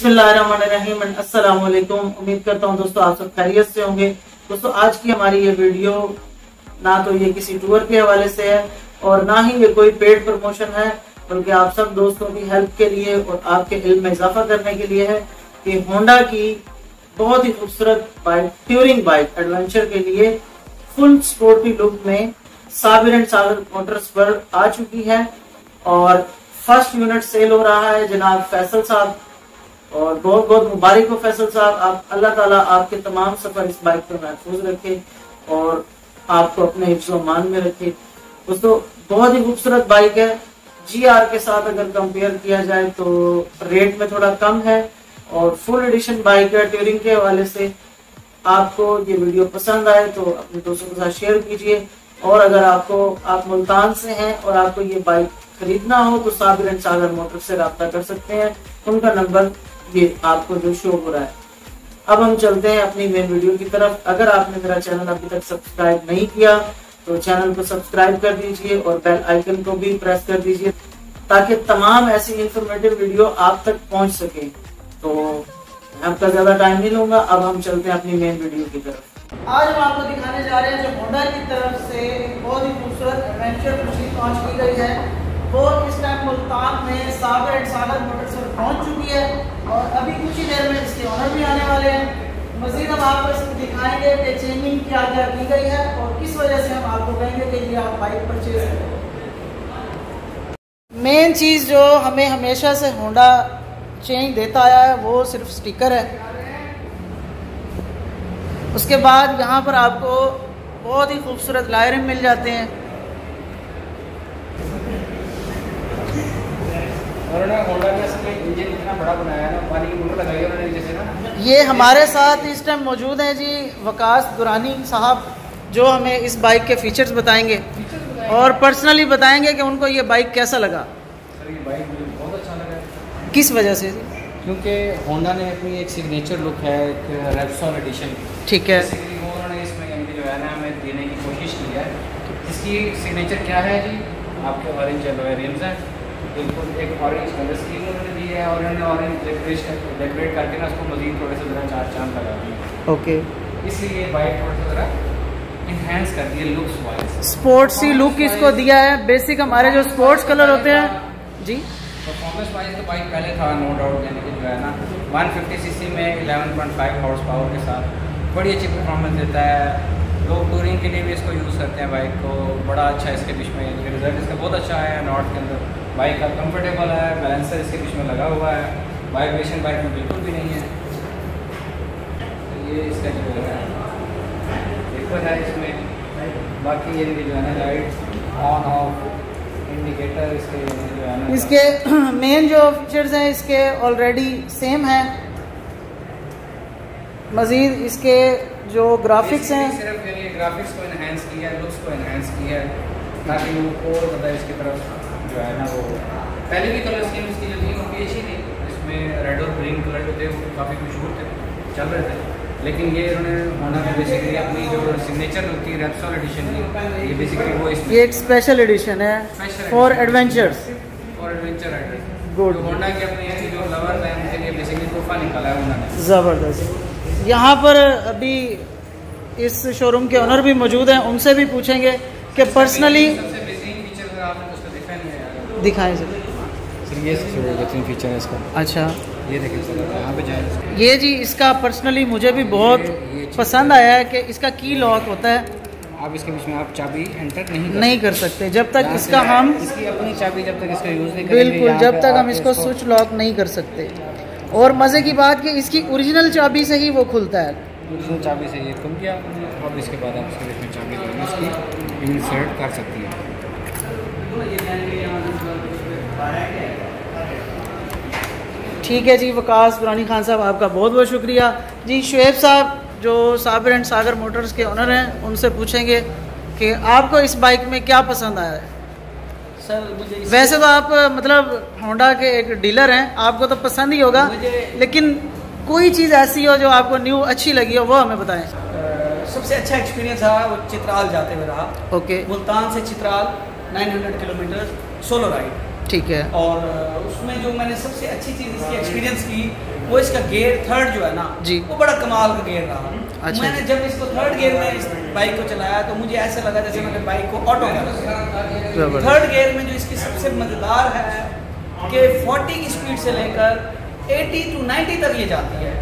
बिस्मिल्लाहिर्रहमानिर्रहीम। अस्सलाम वालेकुम। उम्मीद करता हूँ दोस्तों आप सब खैरियत से होंगे। दोस्तों आज की हमारी ये वीडियो ना तो ये किसी टूर के हवाले से है और ना ही ये कोई पेड प्रमोशन है, बल्कि आप सब दोस्तों की हेल्प के लिए और आपके इल्म में इजाफा करने के लिए है कि होंडा की बहुत ही खूबसूरत बाइक, टूरिंग बाइक एडवेंचर के लिए फुल स्पोर्टी लुक में साबिर एंड सागर मोटर्स पर आ चुकी है और फर्स्ट यूनिट सेल हो रहा है जनाब फैसल साहब। और बहुत बहुत मुबारक हो फैसल साहब, आप अल्लाह ताला आपके तमाम सफर इस बाइक पर महफूज रखे और आपको अपने हिफ्ज़ व मान में रखे। दोस्तों बहुत ही खूबसूरत बाइक है। GR के साथ अगर कंपेयर किया जाए तो रेट में थोड़ा कम है और फुल एडिशन बाइक है। टूरिंग के हवाले से आपको ये वीडियो पसंद आए तो अपने दोस्तों के साथ शेयर कीजिए और अगर आप मुल्तान से हैं और आपको ये बाइक खरीदना हो तो साबिर एंड सागर मोटर से रब्ता कर सकते हैं। उनका नंबर ये आपको जो शो हो रहा है। अब हम चलते हैं अपनी मेन वीडियो की तरफ। अगर आपने मेरा चैनल अभी तक सब्सक्राइब नहीं किया तो चैनल को सब्सक्राइब कर दीजिए और बेल आइकन को भी प्रेस कर दीजिए ताकि तमाम ऐसी इंफॉर्मेटिव वीडियो आप तक पहुंच सके। तो आपका ज्यादा टाइम नहीं लूंगा, अब हम चलते हैं अपनी मेन वीडियो की तरफ। आज हम आपको दिखाने जा रहे हैं जो होंडा की तरफ से बहुत ही खूबसूरत एडवेंचर मशीन लॉन्च की गई है। वो इस टाइम मुल्तान में साबिर एंड सागर मोटर्स पर पहुंच चुकी है और अभी कुछ ही देर में इसके ऑनर भी आने वाले हैं। मजीद हम आपको इसमें दिखाएंगे कि चेंजिंग क्या क्या की गई है और किस वजह से हम आपको कहेंगे कि ये आप बाइक परचेज करें। मेन चीज़ जो हमें हमेशा से होंडा चेंज देता आया है वो सिर्फ स्टिकर है। उसके बाद यहाँ पर आपको बहुत ही खूबसूरत लायरिंग मिल जाते हैं और ना होंडा का इंजन इतना बड़ा बनाया है ना, पानी की मोटर लगाई है उन्होंने जैसे ना। ये हमारे साथ इस टाइम मौजूद हैं जी वकास दुरानी साहब, जो हमें इस बाइक के फीचर्स बताएंगे और पर्सनली बताएंगे कि उनको ये बाइक कैसा लगा। सर ये बाइक मुझे बहुत अच्छा लगा है। किस वजह से? क्योंकि होंडा ने अपनी एक सिग्नेचर लुक है, एक रेप्सॉल एडिशन, ठीक है, उन्होंने इसमें यानी जो है ना हमें देने की कोशिश की है। इसकी सिग्नेचर क्या है जी? आपके ऑरेंज एलोए रिम्स हैं, बिल्कुल एक ऑरेंज कलर स्कीम उन्होंने दी है और उन्होंने ऑरेंज डेकोरेट करके ना उसको मजीद थोड़े से ज़रा चार चांद लगा दिए। ओके, इसलिए बाइक थोड़ा सा ज़रा इन्हेंस कर दिए लुक्स वाइज, स्पोर्ट्सी लुक इसको दिया है। बेसिक हमारे जो स्पोर्ट्स कलर होते हैं जी। परफॉर्मेंस वाइज तो बाइक पहले था नो डाउट, यानी कि जो है ना 150 सीसी में 11.5 हॉर्स पावर के साथ बड़ी अच्छी परफॉर्मेंस देता है। लोग टूरिंग के लिए भी इसको यूज़ करते हैं बाइक को, बड़ा अच्छा इसके बीच में यानी कि रिजल्ट इसका बहुत अच्छा है। नॉर्थ के अंदर बाइक का कंफर्टेबल है, बैलेंसर इसके बीच में लगा हुआ है, वाइब्रेशन बाइक में बिल्कुल भी नहीं है। तो ये इसका जो है दिक्कत है इसमें। बाकी ये जो है ना लाइट ऑन ऑफ इंडिकेटर इसके जो है ना, इसके मेन जो फीचर्स हैं इसके ऑलरेडी सेम है। मज़ीद इसके जो ग्राफिक्स हैं, सिर्फ यानी ग्राफिक्स को इन्हेंस किया है, लुक्स को इन्हेंस किया है ताकि लोग और ज़्यादा इसकी तरफ जो है ना वो पहले भी कलर स्कीम इसकी जो थी वो भी अच्छी थी। इसमें रेड और ग्रीन कलर जो थे वो काफ़ी मशहूर थे, चल रहे थे। लेकिन ये उन्होंने होंडा ने बेसिकली अपनी जो सिग्नेचर होती है रेप्सॉल एडिशन की, ये बेसिकली वो इसमें ये एक स्पेशल एडिशन है फॉर एडवेंचर्स और एडवेंचर राइडर। गुड, होंडा के अपने यानी जो लवर हैं उनके लिए बेसिकली तोहफा निकाला है उन्होंने, ज़बरदस्त। यहाँ पर अभी इस शोरूम के ओनर भी मौजूद हैं, उनसे भी पूछेंगे कि पर्सनली सबसे बेहतरीन फीचर आपने उसको देखा नहीं है। दिखाएं सर। ये बेहतरीन फीचर है इसका। अच्छा, ये देखिए सर यहाँ पे जाए। ये जी इसका पर्सनली मुझे भी बहुत पसंद आया है कि इसका की लॉक होता है। आप इसके बीच में आप चाबी एंटर नहीं कर सकते जब तक इसका हम इसकी अपनी चाबी जब तक इसका यूज़ नहीं करेंगे, बिल्कुल जब तक हम इसको स्विच लॉक नहीं कर सकते। और मज़े की बात कि इसकी ओरिजिनल चाबी से ही वो खुलता है। ओरिजिनल चाबी से ये खुल गया। अब इसके बाद आप इसके बीच में चाबी जो है इसकी इंसर्ट कर सकती है। ठीक है जी, वकास दुरानी खान साहब आपका बहुत बहुत शुक्रिया जी। शुएब साहब जो साबिर एंड सागर मोटर्स के ओनर हैं, उनसे पूछेंगे कि आपको इस बाइक में क्या पसंद आया है। सर मुझे वैसे तो आप मतलब होंडा के एक डीलर हैं, आपको तो पसंद ही होगा, लेकिन कोई चीज़ ऐसी हो जो आपको न्यू अच्छी लगी हो वो हमें बताएं। सबसे अच्छा एक्सपीरियंस रहा वो चित्राल जाते हुए रहा। ओके, मुल्तान से चित्राल 900 किलोमीटर सोलो राइड, ठीक है। और उसमें जो मैंने सबसे अच्छी चीज़ इसकी एक्सपीरियंस की वो इसका गियर थर्ड जो है ना जी, वो बड़ा कमाल का गियर रहा। अच्छा। मैंने जब इसको थर्ड गियर में इस बाइक को चलाया तो मुझे ऐसा लगा जैसे मैंने बाइक को ऑटो कर। थर्ड गियर में जो इसकी सबसे मजेदार है कि 40 की स्पीड से लेकर 80 to 90 तक ये जाती है।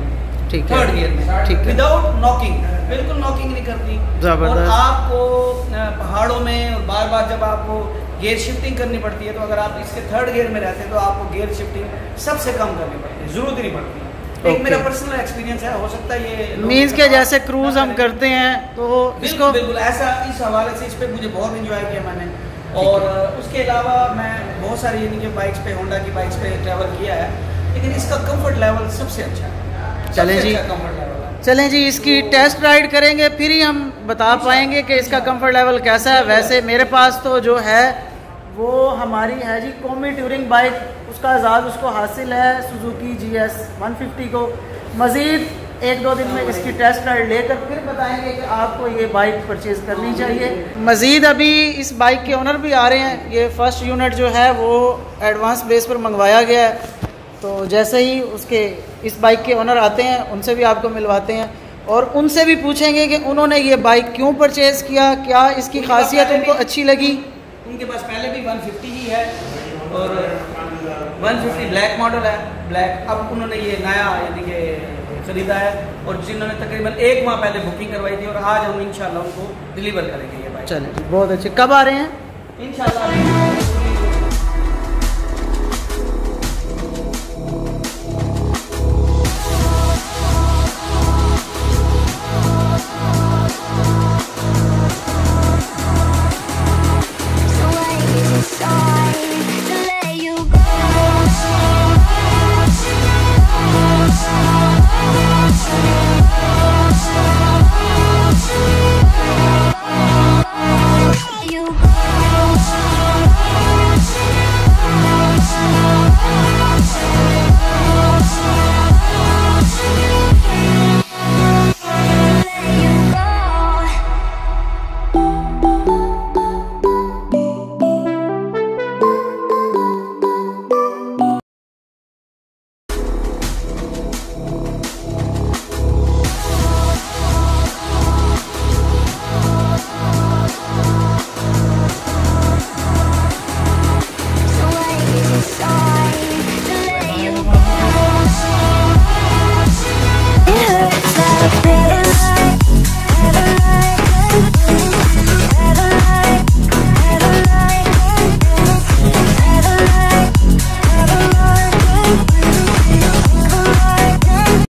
ठीक है, थर्ड गियर में ठीक है, विदाउट नॉकिंग, बिल्कुल नॉकिंग नहीं करती। और आपको पहाड़ों में और बार बार जब आपको गियर शिफ्टिंग करनी पड़ती है तो अगर आप इसके थर्ड गियर में रहते हैं तो आपको गियर शिफ्टिंग सबसे कम करनी पड़ती है, जरूरत ही नहीं पड़ती। एक मेरा पर्सनल एक्सपीरियंस है, हो सकता है ये मीन्स के जैसे क्रूज हम करते हैं तो इसको बिल्कुल ऐसा, इस हवाले से इस पे मुझे बहुत एंजॉय किया मैंने। और उसके अलावा मैं बहुत सारी यानी कि बाइक्स पे, होंडा की बाइक्स पे ट्रैवल किया है, लेकिन इसका कंफर्ट लेवल सबसे अच्छा है। चलें जी, चलें जी, इसकी टेस्ट राइड करेंगे फिर ही हम बता पाएंगे कि इसका कंफर्ट लेवल कैसा है। वैसे मेरे पास तो जो है वो हमारी है जी कॉमी टूरिंग बाइक, उसका आज़ाद उसको हासिल है सुजुकी GS 150 को। मज़ीद 1-2 दिन में इसकी टेस्ट राइड लेकर फिर बताएंगे कि आपको ये बाइक परचेज़ करनी चाहिए। मज़ीद अभी इस बाइक के ओनर भी आ रहे हैं। ये फर्स्ट यूनिट जो है वो एडवांस बेस पर मंगवाया गया है, तो जैसे ही उसके इस बाइक के ओनर आते हैं उनसे भी आपको मिलवाते हैं और उनसे भी पूछेंगे कि उन्होंने ये बाइक क्यों परचेज़ किया, क्या इसकी खासियत उनको अच्छी लगी। उनके पास पहले भी 150 ही है और 150 ब्लैक मॉडल है, ब्लैक। अब उन्होंने ये नया यानी कि ख़रीदा है और जिन्होंने तकरीबन 1 माह पहले बुकिंग करवाई थी और आज हम इंशाल्लाह उनको डिलीवर करेंगे ये बाइक। चलें, बहुत अच्छे। कब आ रहे हैं? इंशाल्लाह